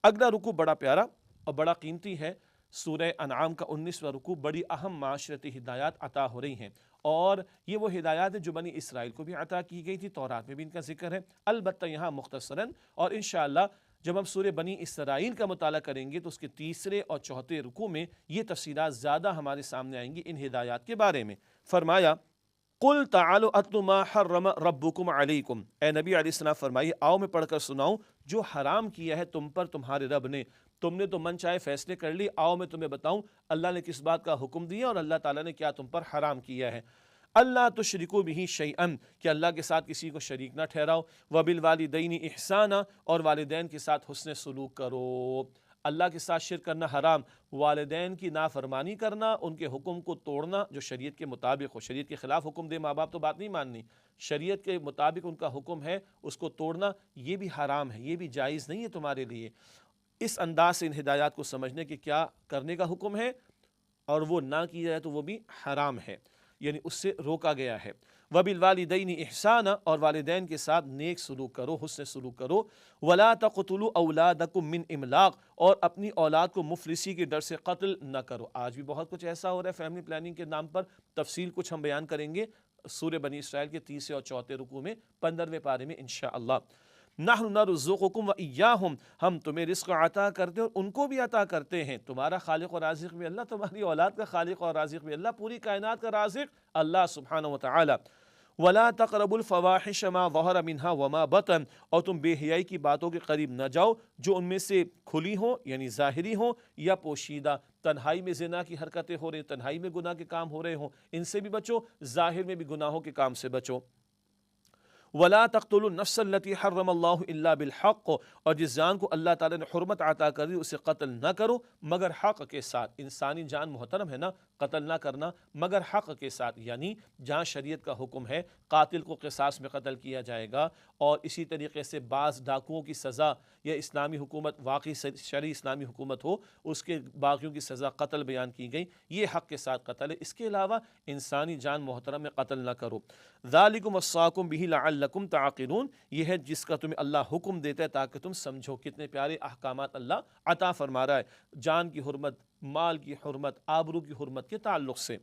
اگلا رکوع بڑا پیارا اور بڑا قیمتی ہے، سورہ انعام کا 19واں رکوع، بڑی اہم معاشرتی ہدایات عطا ہو رہی ہیں، اور یہ وہ ہدایات ہیں جو بنی اسرائیل کو بھی عطا کی گئی تھی، تورات میں بھی ان کا ذکر ہے، البتہ یہاں مختصراً، اور انشاءاللہ جب ہم سورہ بنی اسرائیل کا مطالعہ کریں گے تو اس کے تیسرے اور چوتھے رکوع میں یہ تفصیلات زیادہ ہمارے سامنے آئیں گی ان ہدایات کے بارے میں۔ فرمایا قُلْ تَعَالُوا أَتْلُوا مَا حَرَّمَ رَبُّكُمْ عَلَيْكُمْ، اے نبی علیہ السلام فرمائیے آؤ میں پڑھ کر سناؤں جو حرام کیا ہے تم پر تمہارے رب نے، تم نے تو من چاہے فیصلے کر لی، آؤ میں تمہیں بتاؤں اللہ نے کس بات کا حکم دیا اور اللہ تعالیٰ نے کیا تم پر حرام کیا ہے۔ اللہ تشرکوا بہ شیئا، کہ اللہ کے ساتھ کسی کو شریک نہ ٹھہراؤ، وبالوالدین احسانا، اور والدین کے ساتھ حسن سلوک کرو۔ اللہ کے ساتھ شرک کرنا حرام، والدین کی نافرمانی کرنا، ان کے حکم کو توڑنا جو شریعت کے مطابق ہو، شریعت کے خلاف حکم دے ماں باپ تو بات نہیں ماننی، شریعت کے مطابق ان کا حکم ہے اس کو توڑنا یہ بھی حرام ہے، یہ بھی جائز نہیں ہے تمہارے لیے۔ اس انداز سے ان ہدایات کو سمجھنے کہ کیا کرنے کا حکم ہے اور وہ نہ کی جائے تو وہ بھی حرام ہے، یعنی اس سے روکا گیا ہے۔ وَبِالْوَالِدَيْنِ إِحْسَانًا، اور والدین کے ساتھ نیک سلوک کرو، حسن سلوک کرو۔ وَلَا تَقْتُلُوا أَوْلَادَكُم مِّنْ إِمْلَاقٍ، اور اپنی اولاد کو مفلسی کے ڈر سے قتل نہ کرو۔ آج بھی بہت کچھ ایسا ہو رہا ہے فیملی پلاننگ کے نام پر، تفصیل کچھ ہم بیان کریں گے سورہ بنی اسرائیل کے تیسرے اور چوتھے رکوع میں 15ویں پارے میں انشاءاللہ۔ نحن نرزقکم وإیاہم، ہم تمہیں رزق عطا کرتے ہیں اور ان کو بھی عطا کرتے ہیں، تمہارا خالق و رازق بھی اللہ، تمہاری اولاد کا خالق اور رازق بھی اللہ، پوری کائنات کا رازق اللہ سبحانہ وتعالی۔ وَلَا تَقْرَبُوا الْفَوَاحِشَ مَا ظَهَرَ مِنْهَا وَمَا بَطَنَ، اور تم بے حیائی کی باتوں کے قریب نہ جاؤ جو ان میں سے کھلی ہوں یعنی ظاہری ہوں یا پوشیدہ، تنہائی میں زنا کی حرکتیں ہو رہی ہیں، تنہائی میں گناہ کے کام ہو رہے ہوں، ان سے بھی بچو، ظاہر میں بھی گناہوں کے کام سے بچو۔ وَلَا تَقْتُلُوا النَّفْسَ الَّتِي حَرَّمَ اللَّهُ إِلَّا بِالْحَقِّ، اور جس جان کو اللہ تعالیٰ نے حرمت عطا کر دی اسے قتل نہ کرو مگر حق کے ساتھ۔ انسانی جان محترم ہے نا، قتل نہ کرنا مگر حق کے ساتھ، یعنی جہاں شریعت کا حکم ہے قاتل کو قصاص میں قتل کیا جائے گا، اور اسی طریقے سے بعض ڈاکوؤں کی سزا یا اسلامی حکومت واقعی شرعی اسلامی حکومت ہو اس کے باغیوں کی سزا قتل بیان کی گئی، یہ حق کے ساتھ قتل ہے، اس کے علاوہ انسانی جان محترم میں قتل نہ کرو۔ ذالکم وصاکم بہ لعلکم تعقلون، یہ ہے جس کا تمہیں اللہ حکم دیتا ہے تاکہ تم سمجھو۔ کتنے پیارے احکامات اللہ عطا فرما رہا ہے جان کی حرمت، مال کی حرمت، آبرو کی حرمت کے تعلق سے۔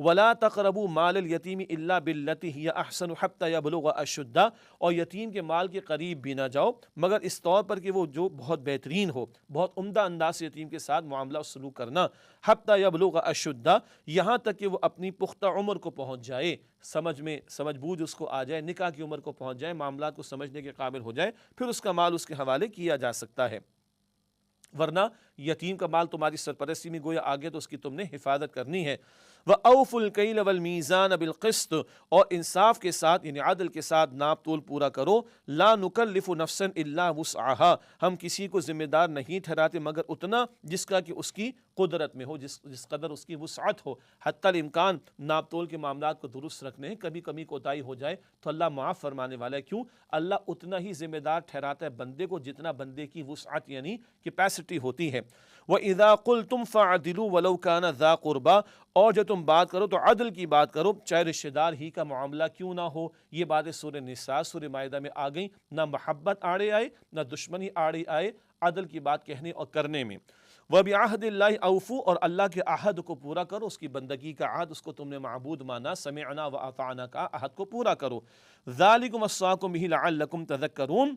وَلَا تَقْرَبُوا مَالَ الْيَتِيمِ إِلَّا بِالَّتِي هِيَ أَحْسَنُ حَتَّى يَبْلُغَ أَشُدَّهُ، اور یتیم کے مال کے قریب بھی نہ جاؤ مگر اس طور پر کہ وہ جو بہت بہترین ہو، بہت عمدہ انداز سے یتیم کے ساتھ معاملہ و سلوک کرنا۔ حَتَّى يَبْلُغَ أَشُدَّهُ، یہاں تک کہ وہ اپنی پختہ عمر کو پہنچ جائے، سمجھ بوجھ اس کو آ جائے، نکاح کی عمر کو پہنچ جائے، معاملات کو سمجھنے کے قابل ہو جائے، پھر اس کا مال اس کے حوالے کیا جا سکتا ہے۔ ورنہ یتیم کا مال تمہاری سرپرستی میں گویا آگے تو اس کی تم نے حفاظت کرنی ہے۔ وَأَوْفُوا الْكَيْلَ وَالْمِيزَانَ بِالْقِسْطِ، اور انصاف کے ساتھ یعنی عدل کے ساتھ ناپ تول پورا کرو۔ لَا نُكَلِّفُ نَفْسًا إِلَّا وُسْعَهَا، ہم کسی کو ذمہ دار نہیں ٹھہراتے مگر اتنا جس کا کہ اس کی قدرت میں ہو، جس قدر اس کی وسعت ہو۔ حتی الامکان ناپ تول کے معاملات کو درست رکھنے ہیں، کبھی کبھی کوتاہی ہو جائے تو اللہ معاف فرمانے والا ہے، کیوں؟ اللہ اتنا ہی ذمہ دار ٹھہراتا ہے بندے کو جتنا بندے کی وسعت یعنی کیپیسٹی ہوتی ہے۔ وَإِذَا قُلْتُمْ فَعْدِلُوا وَلَوْ كَانَ ذَا قُرْبَىٰ، اور جب تم بات کرو تو عدل کی بات کرو چاہے رشتہ دار ہی کا معاملہ کیوں نہ ہو۔ یہ باتیں سورہ نساء سورہ مائدہ میں آ گئیں، نہ محبت آڑے آئے نہ دشمنی آڑے آئے عدل کی بات کہنے اور کرنے میں۔ وَبِعَهْدِ اللَّهِ أَوْفُوا، اور اللہ کے عہد کو پورا کرو، اس کی بندگی کا عہد، اس کو تم نے معبود مانا، سمعنا وأطعنا کا عہد کو پورا کرو۔ ذَلِكُمْ وَصَّاكُمْ بِهِ لَعَلَّكُمْ تَذَكَّرُونَ،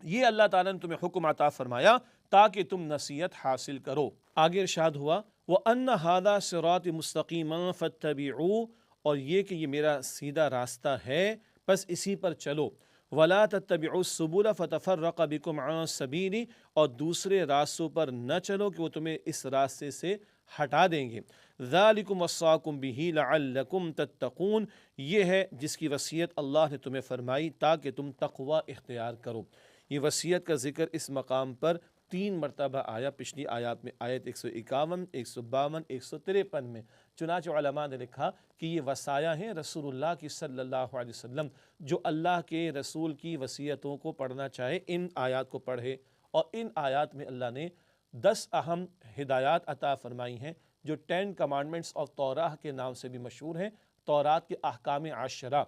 یہ اللہ تعالیٰ نے تمہیں حکم عطا فرمایا تاکہ تم نصیحت حاصل کرو۔ آگے ارشاد ہوا وَأَنَّ هَذَا صِرَاطِ مُسْتَقِيمًا فَاتَّبِعُوهُ، اور یہ کہ یہ میرا سیدھا راستہ ہے بس اسی پر چلو۔ وَلَا تَتَّبِعُوا السُّبُلَ فَتَفَرَّقَ بِكُمْ عَنْ سَبِيلِهِ، اور دوسرے راستوں پر نہ چلو کہ وہ تمہیں اس راستے سے ہٹا دیں گے۔ ذَلِكُمْ وَصَّاكُمْ بِهِ لَعَلَّكُمْ تَتَّقُونَ، یہ ہے جس کی وصیت اللہ نے تمہیں فرمائی تاکہ تم تقوی اختیار کرو۔ یہ وصیت کا ذکر اس مقام پر 3 مرتبہ آیا، پچھلی آیات میں آیت 151، 152، 153 میں۔ چنانچہ علماء نے لکھا کہ یہ وصایا ہیں رسول اللہ کی صلی اللہ علیہ وسلم، جو اللہ کے رسول کی وصیتوں کو پڑھنا چاہے ان آیات کو پڑھے، اور ان آیات میں اللہ نے 10 اہم ہدایات عطا فرمائی ہیں جو 10 کمانڈمنٹس آف توراہ کے نام سے بھی مشہور ہیں، تورات کے احکام 10۔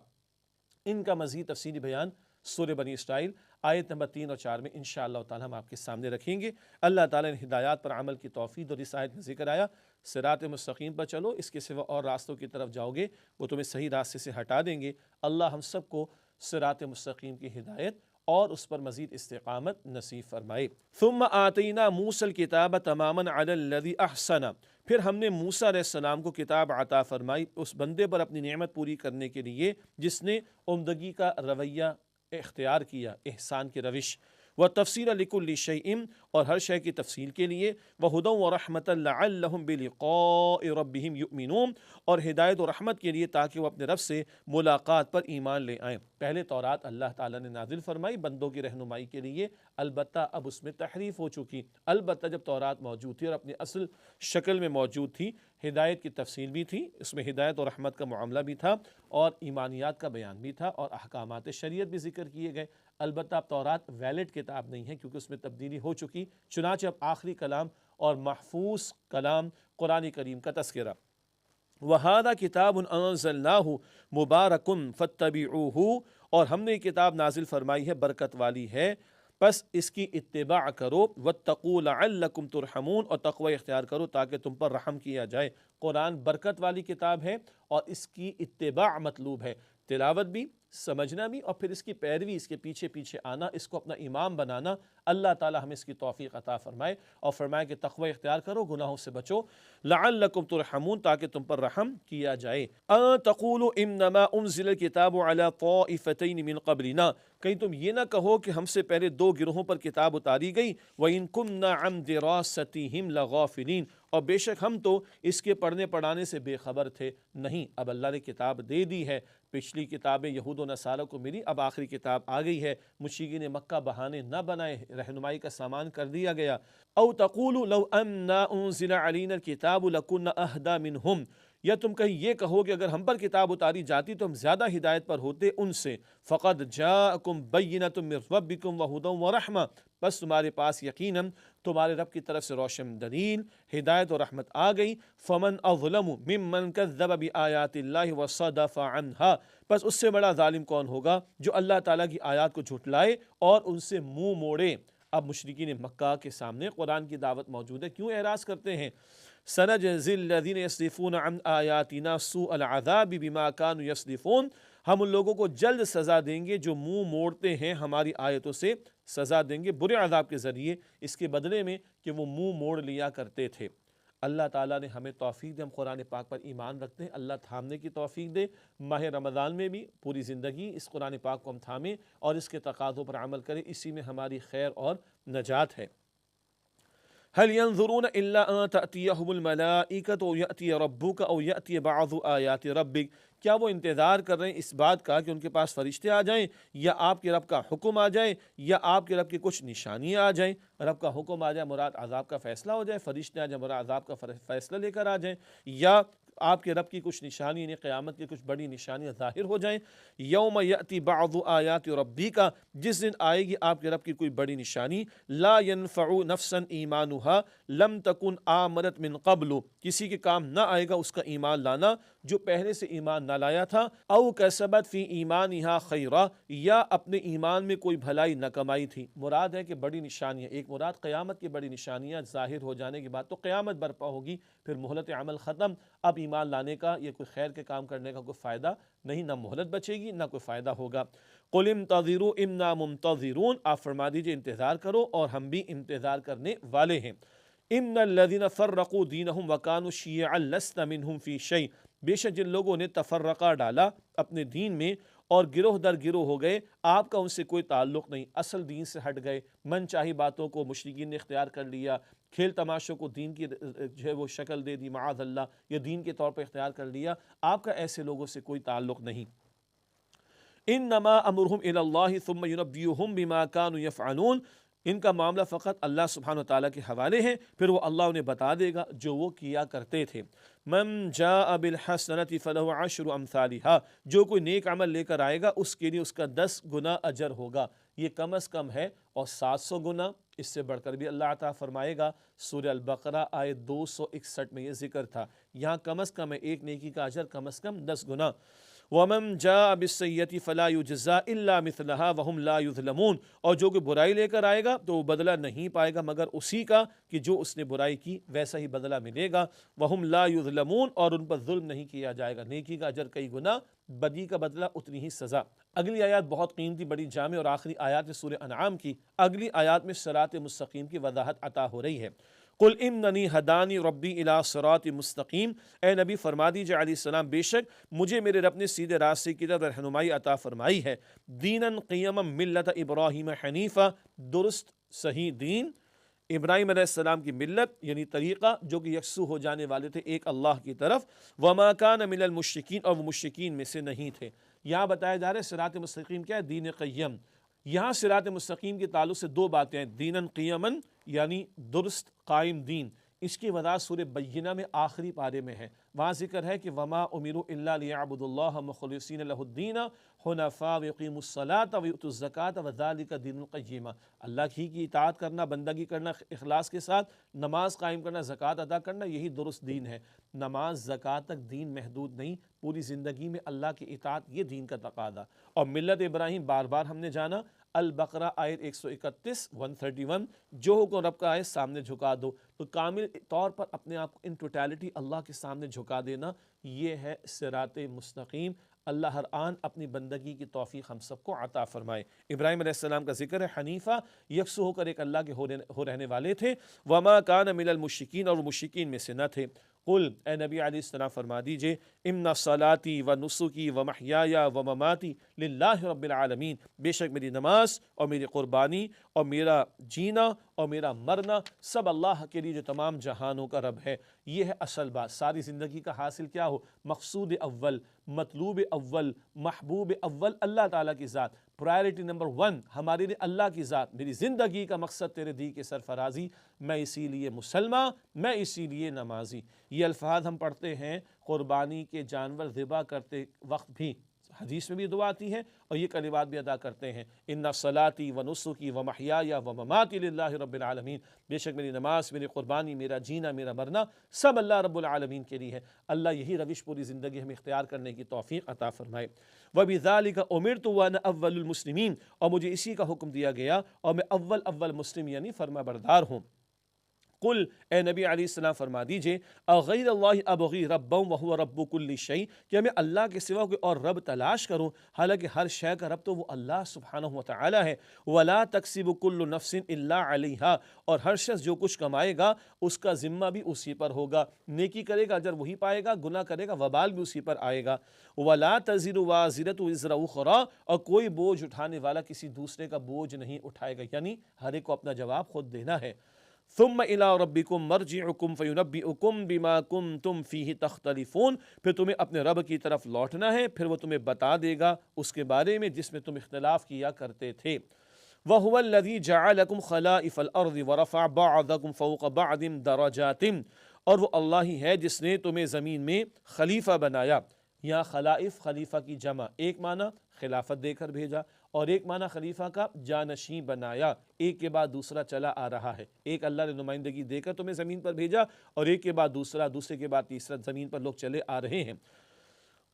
ان کا مزید تفصیلی بیان سورہ بنی اسرائیل آیت نمبر 3 اور 4 میں انشاءاللہ تعالی ہم آپ کے سامنے رکھیں گے۔ اللہ تعالیٰ نے ہدایات پر عمل کی توفیق، اور اس آیت میں ذکر آیا صراط مستقیم پر چلو، اس کے سوا اور راستوں کی طرف جاؤ گے وہ تمہیں صحیح راستے سے ہٹا دیں گے۔ اللہ ہم سب کو صراط مستقیم کی ہدایت اور اس پر مزید استقامت نصیب فرمائے۔ ثم آتینا موسیٰ الکتاب تماما علی الذی احسن، پھر ہم نے موسیٰ علیہ السلام کو کتاب عطا فرمائی اس بندے پر اپنی نعمت پوری کرنے کے لیے جس نے عمدگی کا رویہ اختیار کیا، احسان کی روش، وتفصیلا لکل شیء، اور ہر شے کی تفصیل کے لیے، وہدی ورحمۃ لعلہم بلقاء ربہم یؤمنون، اور ہدایت و رحمت کے لیے تاکہ وہ اپنے رب سے ملاقات پر ایمان لے آئیں۔ پہلے تورات اللہ تعالیٰ نے نازل فرمائی بندوں کی رہنمائی کے لیے، البتہ اب اس میں تحریف ہو چکی۔ البتہ جب تورات موجود تھی اور اپنی اصل شکل میں موجود تھی، ہدایت کی تفصیل بھی تھی، اس میں ہدایت و رحمت کا معاملہ بھی تھا، اور ایمانیات کا بیان بھی تھا، اور احکامات شریعت بھی ذکر کیے گئے۔ البتہ اب تورات ویلڈ کتاب نہیں ہے کیونکہ اس میں تبدیلی ہو چکی، چنانچہ اب آخری کلام اور محفوظ کلام قرآن کریم کا تذکرہ۔ وَهَذَا كِتَابٌ أَنزَلْنَاهُ مُبَارَكٌ فَاتَّبِعُوهُ، اور ہم نے یہ کتاب نازل فرمائی ہے برکت والی ہے، بس اس کی اتباع کرو، وَاتَّقُوا لَعَلَّكُمْ تُرْحَمُونَ، اور تقوی اختیار کرو تاکہ تم پر رحم کیا جائے۔ قرآن برکت والی کتاب ہے اور اس کی اتباع مطلوب ہے، تلاوت بھی، سمجھنا بھی، اور پھر اس کی پیروی، اس کے پیچھے پیچھے آنا، اس کو اپنا امام بنانا۔ اللہ تعالی ہمیں اس کی توفیق عطا فرمائے، اور فرمائے کہ تقوی اختیار کرو، گناہوں سے بچو، لعلکم ترحمون، تاکہ تم پر رحم کیا جائے۔ ان تقولوا انما انزل الکتاب علی طائفتین من قبلنا، کہیں تم یہ نہ کہو کہ ہم سے پہلے دو گروہوں پر کتاب اتاری گئی، وَإِن كُنَّا عَن دِرَاسَتِهِمْ لَغَافِلِينَ، اور بے شک ہم تو اس کے پڑھنے پڑھانے سے بے خبر تھے۔ نہیں، اب اللہ نے کتاب دے دی ہے، پچھلی کتابیں یہود و نصارہ کو ملی، اب آخری کتاب آ گئی ہے، مشرکین مکہ بہانے نہ بنائے، رہنمائی کا سامان کر دیا گیا۔ او تقولوا لو انا انزل علینا الکتاب لکنا اہدی منہم، یا تم کہیں یہ کہو کہ اگر ہم پر کتاب اتاری جاتی تو ہم زیادہ ہدایت پر ہوتے ان سے۔ فقد جاءکم بینۃ من ربکم وہدی ورحمہ، بس تمہارے پاس یقیناً تمہارے رب کی طرف سے روشن دلیل، ہدایت و رحمت آ گئی۔ فمن اظلم ممن کذب بآیات اللہ وصدف عنہا، بس اس سے بڑا ظالم کون ہوگا جو اللہ تعالیٰ کی آیات کو جھٹلائے اور ان سے منہ موڑے۔ اب مشرکین مکہ کے سامنے قرآن کی دعوت موجود ہے، کیوں اعراض کرتے ہیں؟ سنجزی الذین یصدفون عن آیاتنا سوء العذاب بما کانوا یصدفون، ہم ان لوگوں کو جلد سزا دیں گے جو منہ موڑتے ہیں ہماری آیتوں سے، سزا دیں گے برے عذاب کے ذریعے، اس کے بدلے میں کہ وہ منہ موڑ لیا کرتے تھے۔ اللہ تعالیٰ نے ہمیں توفیق دے، ہم قرآن پاک پر ایمان رکھتے ہیں، اللہ تھامنے کی توفیق دے۔ ماہ رمضان میں بھی پوری زندگی اس قرآن پاک کو ہم تھامیں اور اس کے تقاضوں پر عمل کریں، اسی میں ہماری خیر اور نجات ہے۔ هل ينظرون الا ان تأتيهم الملائکۃ او یأتی ربک او یأتی بعض آیات ربک، کیا وہ انتظار کر رہے ہیں اس بات کا کہ ان کے پاس فرشتے آ جائیں، یا آپ کے رب کا حکم آ جائے، یا آپ کے رب کی کچھ نشانیاں آ جائیں؟ رب کا حکم آ جائے مراد عذاب کا فیصلہ ہو جائے، فرشتے آ جائیں مراد عذاب کا فیصلہ لے کر آ جائیں، یا آپ کے رب کی کچھ نشانی یعنی قیامت کی کچھ بڑی نشانیاں ظاہر ہو جائیں۔ یوم یأتی بعض آیات ربک، جس دن آئے گی آپ کے رب کی کوئی بڑی نشانی، لا ينفع نفسا ایمانها لم تکن آمنت من قبل، کسی کے کام نہ آئے گا اس کا ایمان لانا جو پہلے سے ایمان نہ لایا تھا، او کسبت فی ایمانہا خیرا، یا اپنے ایمان میں کوئی بھلائی نہ کمائی تھی۔ مراد ہے کہ بڑی نشانیاں، ایک مراد قیامت کی بڑی نشانیاں ظاہر ہو جانے کے بعد تو قیامت برپا ہوگی، پھر مہلت عمل ختم، اب ایمان لانے کا یا کوئی خیر کے کام کرنے کا کوئی فائدہ نہیں، نہ مہلت بچے گی نہ کوئی فائدہ ہوگا۔ قل انتظروا انا منتظرون، آپ فرما دیجئے انتظار کرو اور ہم بھی انتظار کرنے والے ہیں۔ ان الذین فرقوا دینہم وکانوا شیعا لست منہم فی شیء، بے شک جن لوگوں نے تفرقہ ڈالا اپنے دین میں اور گروہ در گروہ ہو گئے، آپ کا ان سے کوئی تعلق نہیں، اصل دین سے ہٹ گئے، من چاہی باتوں کو مشرکین نے اختیار کر لیا، کھیل تماشوں کو دین کی جو ہے وہ شکل دے دی معاذ اللہ، یا دین کے طور پر اختیار کر لیا، آپ کا ایسے لوگوں سے کوئی تعلق نہیں۔ انما امرهم الی اللہ ثم ینبئہم بما کانوا یفعلون، ان کا معاملہ فقط اللہ سبحانہ وتعالیٰ کے حوالے ہے، پھر وہ اللہ انہیں بتا دے گا جو وہ کیا کرتے تھے۔ من جاء بالحسنۃ فلہ عشر امثالھا، جو کوئی نیک عمل لے کر آئے گا اس کے لیے اس کا 10 گنا اجر ہوگا، یہ کم از کم ہے، اور 700 گنا اس سے بڑھ کر بھی اللہ عطا فرمائے گا۔ سورہ البقرہ آیت 261 میں یہ ذکر تھا، یہاں کم از کم ہے ایک نیکی کا اجر کم از کم 10 گنا۔ وَمَنْ جَاءَ بِالسَّيِّئَةِ فَلَا يُجْزَى إِلَّا مِثْلَهَا وَهُمْ لَا يُظْلَمُونَ، اور جو کہ برائی لے کر آئے گا تو وہ بدلہ نہیں پائے گا مگر اسی کا کہ جو اس نے برائی کی ویسا ہی بدلہ ملے گا۔ وَهُمْ لَا يُظْلَمُونَ، اور ان پر ظلم نہیں کیا جائے گا، نیکی کا اجر کئی گنا، بدی کا بدلہ اتنی ہی سزا۔ اگلی آیات بہت قیمتی، بڑی جامع اور آخری آیات ہے سورہ انعام کی۔ اگلی آیات میں صراط مستقیم کی وضاحت عطا ہو رہی ہے۔ قل اننی ہدانی ربی الی صراط مستقیم، اے نبی فرما دیجیے علیہ السلام، بے شک مجھے میرے رب نے سیدھے راستے کی طرف رہنمائی عطا فرمائی ہے۔ دینا قیما ملت ابراہیم حنیفہ، درست صحیح دین، ابراہیم علیہ السلام کی ملت یعنی طریقہ جو کہ یکسو ہو جانے والے تھے ایک اللہ کی طرف۔ وما کان من المشرکین، اور وہ مشرکین میں سے نہیں تھے۔ یہاں بتایا جا رہا ہے صراط مستقیم کیا ہے؟ دین قیم۔ یہاں صراط مستقیم کے تعلق سے دو باتیں ہیں، دینا قیما یعنی درست قائم دین، اس کی وضاحت سورہ بینہ میں آخری پارے میں ہے۔ وہاں ذکر ہے کہ وما امروا الا لیعبدوا اللہ مخلصین لہ الدین حنفاء ویقیموا الصلاۃ ویؤتوا الزکاۃ وذلک دین القیم، اللہ ہی کی اطاعت کرنا، بندگی کرنا اخلاص کے ساتھ، نماز قائم کرنا، زکوٰۃ ادا کرنا، یہی درست دین ہے۔ نماز زکوٰۃ تک دین محدود نہیں، پوری زندگی میں اللہ کی اطاعت، یہ دین کا تقاضا۔ اور ملت ابراہیم بار بار ہم نے جانا، البقرہ آیت 131 131، جو حکم رب کا ہے سامنے جھکا دو، تو کامل طور پر اپنے آپ کو ان ٹوٹیلٹی اللہ کے سامنے جھکا دینا، یہ ہے صراط مستقیم۔ اللہ ہر آن اپنی بندگی کی توفیق ہم سب کو عطا فرمائے۔ ابراہیم علیہ السلام کا ذکر ہے، حنیفہ، یکسو ہو کر ایک اللہ کے ہو رہنے والے تھے۔ وما کان من المشرکین، اور وہ مشرکین میں سے نہ تھے۔ قل، اے نبی علیہ السلام فرما دیجئے، ان صلاتی و نسکی و محیای و مماتی للہ رب العالمین، بے شک میری نماز اور میری قربانی اور میرا جینا اور میرا مرنا سب اللہ کے لیے جو تمام جہانوں کا رب ہے۔ یہ ہے اصل بات۔ ساری زندگی کا حاصل کیا ہو؟ مقصود اول، مطلوب اول، محبوب اول اللہ تعالیٰ کی ذات، پرائرٹی نمبر 1 ہمارے لیے اللہ کی ذات۔ میری زندگی کا مقصد تیرے دی کے سرفرازی، میں اسی لیے مسلمان، میں اسی لیے نمازی۔ یہ الفاظ ہم پڑھتے ہیں قربانی کے جانور ذبح کرتے وقت بھی، حدیث میں بھی دعا آتی ہے، اور یہ کلمات بھی ادا کرتے ہیں، ان صلاتی و نسکی و محیای و مماتی للہ رب العالمین، بے شک میری نماز، میری قربانی، میرا جینا، میرا مرنا سب اللہ رب العالمین کے لیے ہے۔ اللہ یہی روش پوری زندگی ہمیں اختیار کرنے کی توفیق عطا فرمائے۔ وَبِذَلِكَ أُمِرْتُ وَأَنَا أَوَّلُ الْمُسْلِمِينَ، اور مجھے اسی کا حکم دیا گیا اور میں اول مسلم یعنی فرما بردار ہوں۔ قل، اے نبی علیہ السلام فرما دیجئے، اغیر اللہ ابغی ربا وہو رب کل شیء، کہ میں اللہ کے سوا کوئی اور رب تلاش کروں، حالانکہ ہر شے کا رب تو وہ اللہ سبحانہ وتعالی ہے۔ ولا تکسب کل نفس الا علیہا، اور ہر شخص جو کچھ کمائے گا اس کا ذمہ بھی اسی پر ہوگا، نیکی کرے گا اجر وہی پائے گا، گناہ کرے گا وبال بھی اسی پر آئے گا۔ ولا تزر وازرۃ وزر اخری، اور کوئی بوجھ اٹھانے والا کسی دوسرے کا بوجھ نہیں اٹھائے گا، یعنی ہر ایک کو اپنا جواب خود دینا ہے۔ ثم الى ربکم مرجعکم فینبئکم بما کنتم فیہ تختلفون، پھر تمہیں اپنے رب کی طرف لوٹنا ہے، پھر وہ تمہیں بتا دے گا اس کے بارے میں جس میں تم اختلاف کیا کرتے تھے۔ وَهُوَ الَّذِي جَعَلَكُمْ خَلَائِفَ الْأَرْضِ وَرَفَعَ بَعْضَكُمْ فَوْقَ بَعْضٍ دَرَجَاتٍ، اور وہ اللہ ہی ہے جس نے تمہیں زمین میں خلیفہ بنایا۔ یہاں خلائف، خلیفہ کی جمع، ایک معنی خلافت دے کر بھیجا، اور ایک معنی خلیفہ کا جانشین بنایا، ایک کے بعد دوسرا چلا آ رہا ہے۔ ایک اللہ نے نمائندگی دے کر تمہیں زمین پر بھیجا، اور ایک کے بعد دوسرا، دوسرے کے بعد تیسرا، زمین پر لوگ چلے آ رہے ہیں۔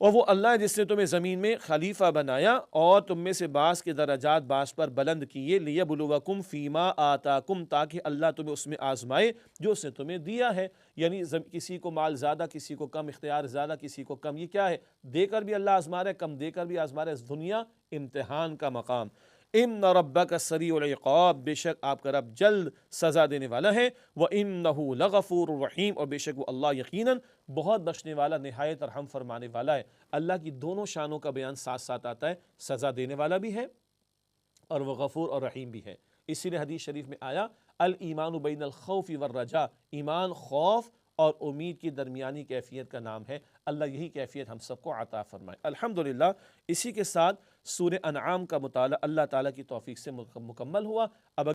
اور وہ اللہ ہے جس نے تمہیں زمین میں خلیفہ بنایا اور تم میں سے بعض کے درجات بعض پر بلند کیے، لیبلوکم فیما آتاکم، تاکہ اللہ تمہیں اس میں آزمائے جو اس نے تمہیں دیا ہے۔ یعنی کسی کو مال زیادہ، کسی کو کم، اختیار زیادہ، کسی کو کم، یہ کیا ہے؟ دے کر بھی اللہ آزما رہا ہے، کم دے کر بھی آزما رہا ہے۔ دنیا امتحان کا مقام۔ ان ربک سریع العقاب، بے شک آپ کا رب جلد سزا دینے والا ہے۔ وانہ لغفور رحیم، اور بے شک وہ اللہ یقیناً بہت بخشنے والا، نہایت رحم فرمانے والا ہے۔ اللہ کی دونوں شانوں کا بیان ساتھ ساتھ آتا ہے، سزا دینے والا بھی ہے اور وہ غفور اور رحیم بھی ہے۔ اسی لیے حدیث شریف میں آیا، الایمان بین الخوف والرجاء، ایمان خوف اور امید کی درمیانی کیفیت کا نام ہے۔ اللہ یہی کیفیت ہم سب کو عطا فرمائے۔ الحمدللہ، اسی کے ساتھ سورہ انعام کا مطالعہ اللہ تعالیٰ کی توفیق سے مکمل ہوا۔ اب